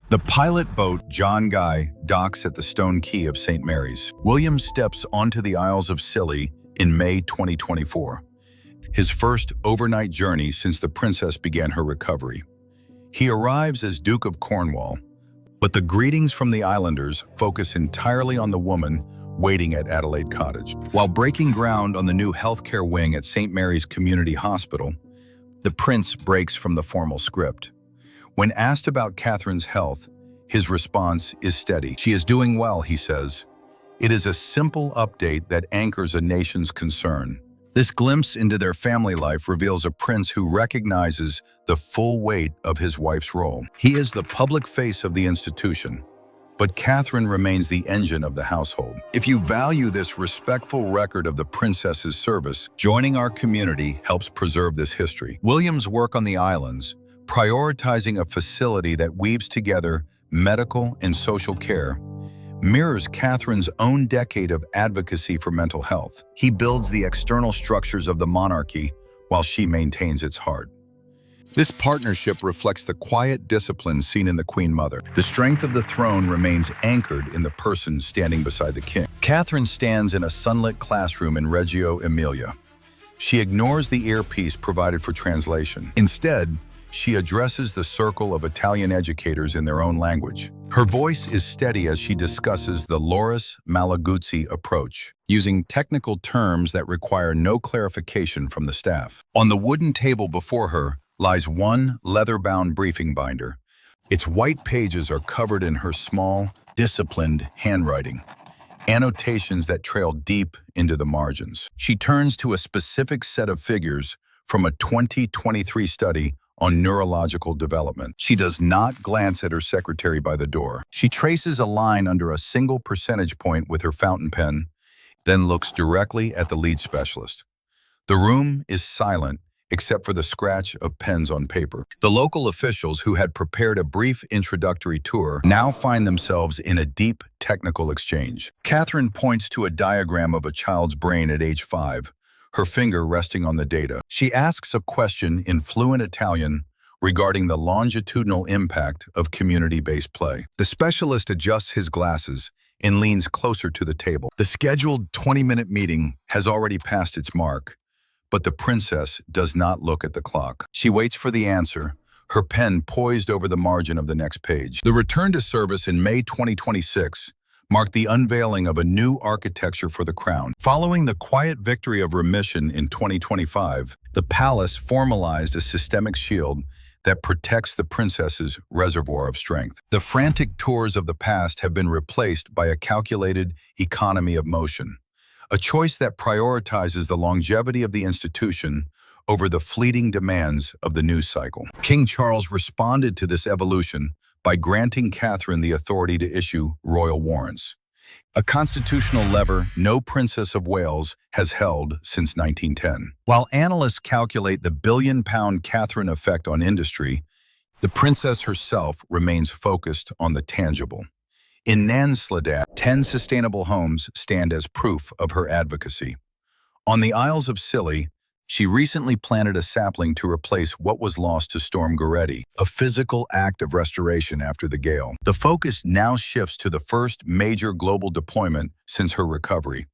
The pilot boat John Guy docks at the Stone Quay of St. Mary's. William steps onto the Isles of Scilly in May 2024, his first overnight journey since the princess began her recovery. He arrives as Duke of Cornwall, but the greetings from the islanders focus entirely on the woman waiting at Adelaide Cottage. While breaking ground on the new healthcare wing at St. Mary's Community Hospital, the prince breaks from the formal script. When asked about Catherine's health, his response is steady. "She is doing well," he says. It is a simple update that anchors a nation's concern. This glimpse into their family life reveals a prince who recognizes the full weight of his wife's role. He is the public face of the institution, but Catherine remains the engine of the household. If you value this respectful record of the princess's service, joining our community helps preserve this history. William's work on the islands, prioritizing a facility that weaves together medical and social care, mirrors Catherine's own decade of advocacy for mental health. He builds the external structures of the monarchy while she maintains its heart. This partnership reflects the quiet discipline seen in the Queen Mother. The strength of the throne remains anchored in the person standing beside the king. Catherine stands in a sunlit classroom in Reggio Emilia. She ignores the earpiece provided for translation. Instead, she addresses the circle of Italian educators in their own language. Her voice is steady as she discusses the Loris Malaguzzi approach, using technical terms that require no clarification from the staff. On the wooden table before her lies one leather-bound briefing binder. Its white pages are covered in her small, disciplined handwriting, annotations that trail deep into the margins. She turns to a specific set of figures from a 2023 study on neurological development. She does not glance at her secretary by the door. She traces a line under a single percentage point with her fountain pen, then looks directly at the lead specialist. The room is silent except for the scratch of pens on paper. The local officials who had prepared a brief introductory tour now find themselves in a deep technical exchange. Catherine points to a diagram of a child's brain at age 5, her finger resting on the data. She asks a question in fluent Italian regarding the longitudinal impact of community-based play. The specialist adjusts his glasses and leans closer to the table. The scheduled 20-minute meeting has already passed its mark, but the princess does not look at the clock. She waits for the answer, her pen poised over the margin of the next page. The return to service in May 2026 marked the unveiling of a new architecture for the crown. Following the quiet victory of remission in 2025, the palace formalized a systemic shield that protects the princess's reservoir of strength. The frantic tours of the past have been replaced by a calculated economy of motion, a choice that prioritizes the longevity of the institution over the fleeting demands of the news cycle. King Charles responded to this evolution by granting Catherine the authority to issue royal warrants, a constitutional lever no Princess of Wales has held since 1910. While analysts calculate the billion-pound Catherine effect on industry, the princess herself remains focused on the tangible. In Nansledan, 10 sustainable homes stand as proof of her advocacy. On the Isles of Scilly, she recently planted a sapling to replace what was lost to Storm Goretti, a physical act of restoration after the gale. The focus now shifts to the first major global deployment since her recovery,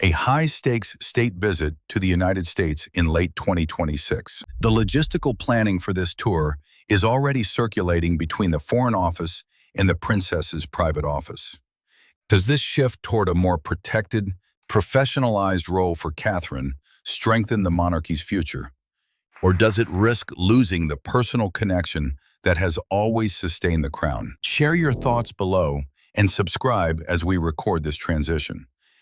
a high-stakes state visit to the United States in late 2026. The logistical planning for this tour is already circulating between the Foreign Office and the princess's private office. Does this shift toward a more protected, professionalized role for Catherine strengthen the monarchy's future? Or does it risk losing the personal connection that has always sustained the crown? Share your thoughts below and subscribe as we record this transition.